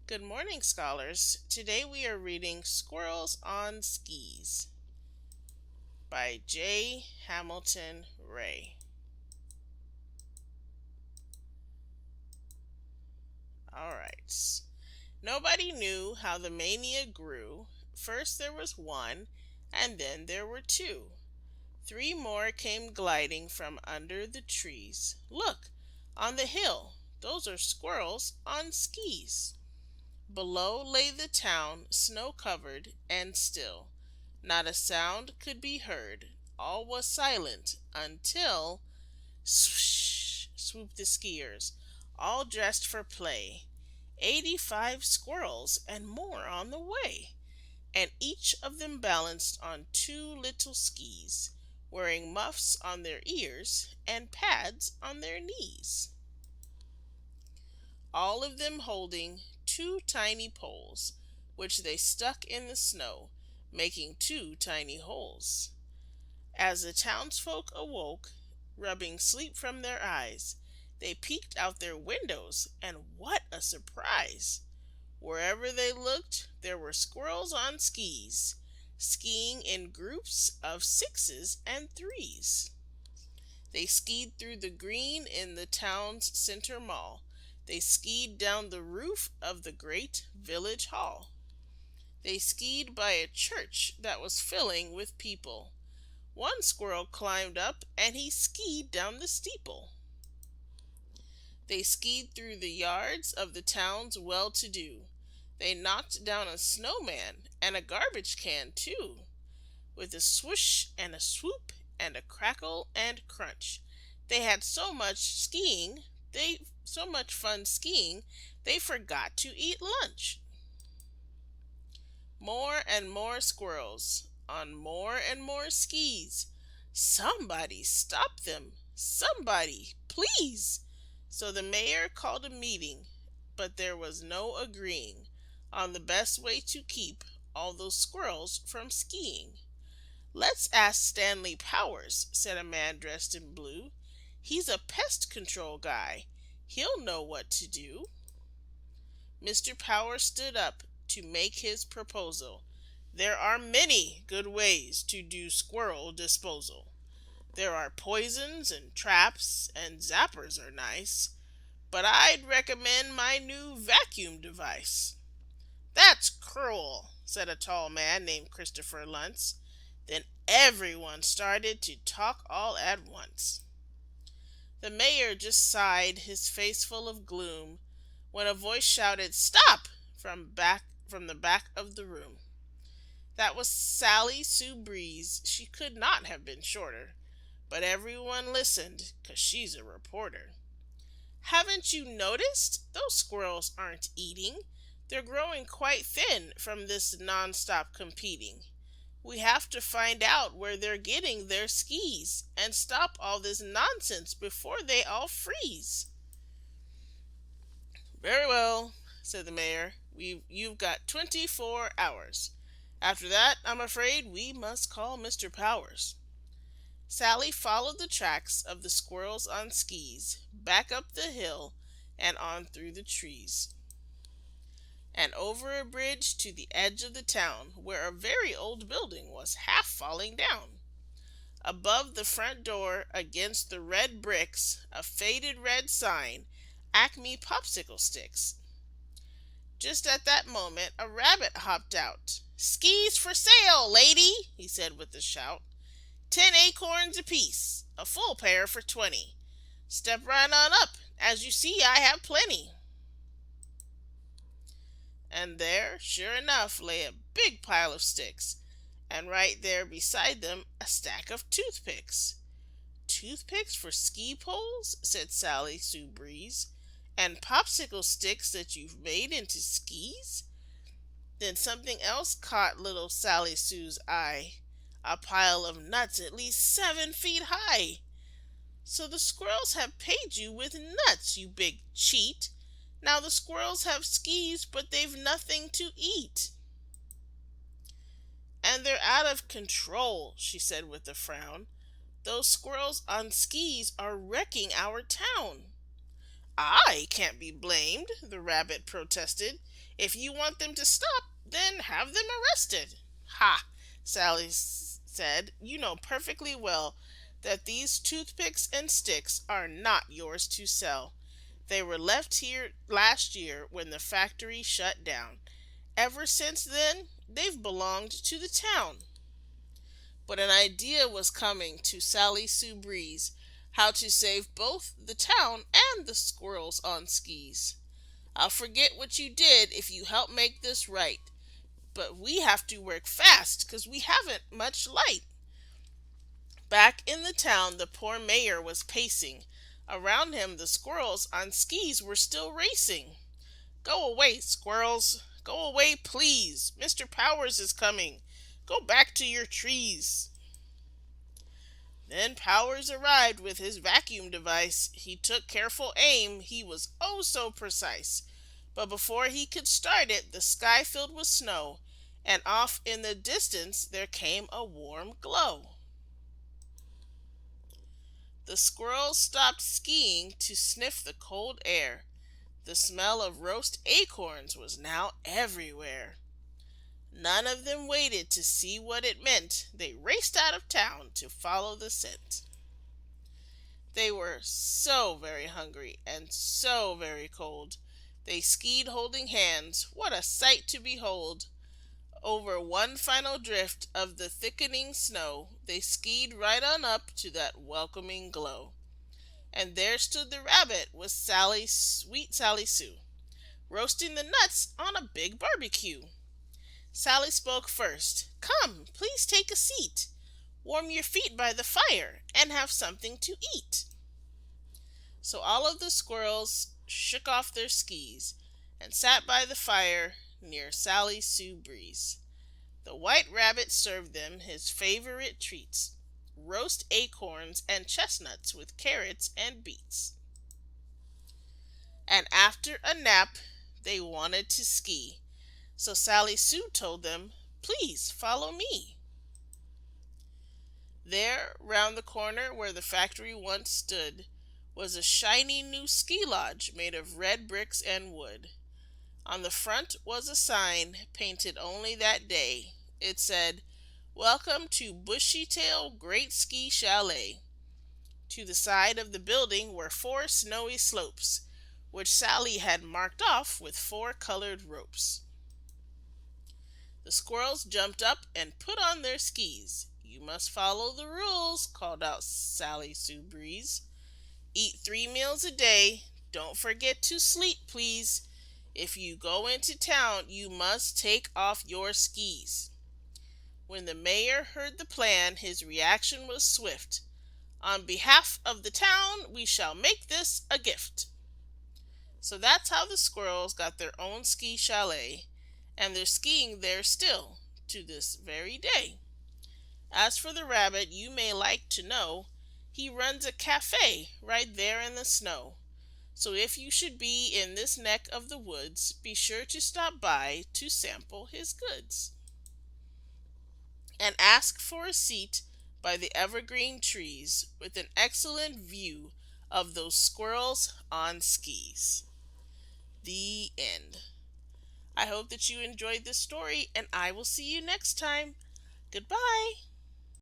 Good morning, scholars. Today we are reading Squirrels on Skis by J. Hamilton Ray. Alright. Nobody knew how the mania grew. First there was one, and then there were two. Three more came gliding from under the trees. Look, on the hill, those are squirrels on skis. Below lay the town, snow-covered and still. Not a sound could be heard. All was silent until swoosh swooped the skiers, all dressed for play. 85 squirrels and more on the way, and each of them balanced on two little skis, wearing muffs on their ears and pads on their knees. All of them holding two tiny poles, which they stuck in the snow, making two tiny holes. As the townsfolk awoke, rubbing sleep from their eyes, they peeked out their windows, and what a surprise! Wherever they looked, there were squirrels on skis, skiing in groups of sixes and threes. They skied through the green in the town's center mall. They skied down the roof of the great village hall. They skied by a church that was filling with people. One squirrel climbed up and he skied down the steeple. They skied through the yards of the town's well-to-do. They knocked down a snowman and a garbage can too. With a swoosh and a swoop and a crackle and crunch, they had so much fun skiing, they forgot to eat lunch. More and more squirrels on more and more skis. Somebody stop them! Somebody, please! So the mayor called a meeting, but there was no agreeing on the best way to keep all those squirrels from skiing. "Let's ask Stanley Powers," said a man dressed in blue. "He's a pest control guy. He'll know what to do." Mr. Powers stood up to make his proposal. "There are many good ways to do squirrel disposal. There are poisons and traps, and zappers are nice, but I'd recommend my new vacuum device." "That's cruel," said a tall man named Christopher Luntz. Then everyone started to talk all at once. The mayor just sighed, his face full of gloom, when a voice shouted, "Stop!" from the back of the room. That was Sally Sue Breeze. She could not have been shorter, but everyone listened, 'cause she's a reporter. "Haven't you noticed? Those squirrels aren't eating. They're growing quite thin from this non-stop competing. We have to find out where they're getting their skis and stop all this nonsense before they all freeze." "Very well," said the mayor. You've got 24 hours. After that, I'm afraid we must call Mr. Powers." Sally followed the tracks of the squirrels on skis, back up the hill and on through the trees, and over a bridge to the edge of the town, where a very old building was half falling down. Above the front door, against the red bricks, a faded red sign, "Acme Popsicle Sticks." Just at that moment a rabbit hopped out. "Skis for sale, lady," he said with a shout. 10 acorns apiece, a full pair for 20. Step right on up. As you see, I have plenty." And there, sure enough, lay a big pile of sticks, and right there beside them a stack of toothpicks. "Toothpicks for ski poles?" said Sally Sue Breeze. "And popsicle sticks that you've made into skis?" Then something else caught little Sally Sue's eye. A pile of nuts at least 7 feet high. "So the squirrels have paid you with nuts, you big cheat. Now the squirrels have skis, but they've nothing to eat." "And they're out of control," she said with a frown. "Those squirrels on skis are wrecking our town." "I can't be blamed," the rabbit protested. If you want them to stop, then have them arrested. Ha, Sally said. You know perfectly well that these toothpicks and sticks are not yours to sell. They were left here last year when the factory shut down. Ever since then, they've belonged to the town. But an idea was coming to Sally Sue Breeze how to save both the town and the squirrels on skis. I'll forget what you did if you help make this right, but we have to work fast because we haven't much light. Back in the town, the poor mayor was pacing. Around him, the squirrels on skis were still racing. Go away, squirrels! Go away, please! Mr. Powers is coming! Go back to your trees! Then Powers arrived with his vacuum device. He took careful aim. He was oh so precise. But before he could start it, the sky filled with snow, and off in the distance there came a warm glow. The squirrels stopped skiing to sniff the cold air. The smell of roast acorns was now everywhere. None of them waited to see what it meant. They raced out of town to follow the scent. They were so very hungry and so very cold. They skied holding hands. What a sight to behold! Over one final drift of the thickening snow, they skied right on up to that welcoming glow. And there stood the rabbit with Sally, sweet Sally Sue, roasting the nuts on a big barbecue. Sally spoke first. Come, please take a seat. Warm your feet by the fire and have something to eat. So all of the squirrels shook off their skis and sat by the fire near Sally Sue Breeze. The white rabbit served them his favorite treats, roast acorns and chestnuts with carrots and beets. And after a nap, they wanted to ski. So Sally Sue told them, please follow me. There, round the corner where the factory once stood, was a shiny new ski lodge made of red bricks and wood. On the front was a sign, painted only that day. It said, Welcome to Bushytail Great Ski Chalet. To the side of the building were 4 snowy slopes, which Sally had marked off with 4 colored ropes. The squirrels jumped up and put on their skis. You must follow the rules, called out Sally Sue Breeze. Eat 3 meals a day. Don't forget to sleep, please. If you go into town, you must take off your skis. When the mayor heard the plan, his reaction was swift. On behalf of the town, we shall make this a gift. So that's how the squirrels got their own ski chalet, and they're skiing there still to this very day. As for the rabbit, you may like to know, he runs a cafe right there in the snow. So if you should be in this neck of the woods, be sure to stop by to sample his goods. And ask for a seat by the evergreen trees with an excellent view of those squirrels on skis. The end. I hope that you enjoyed this story, and I will see you next time. Goodbye.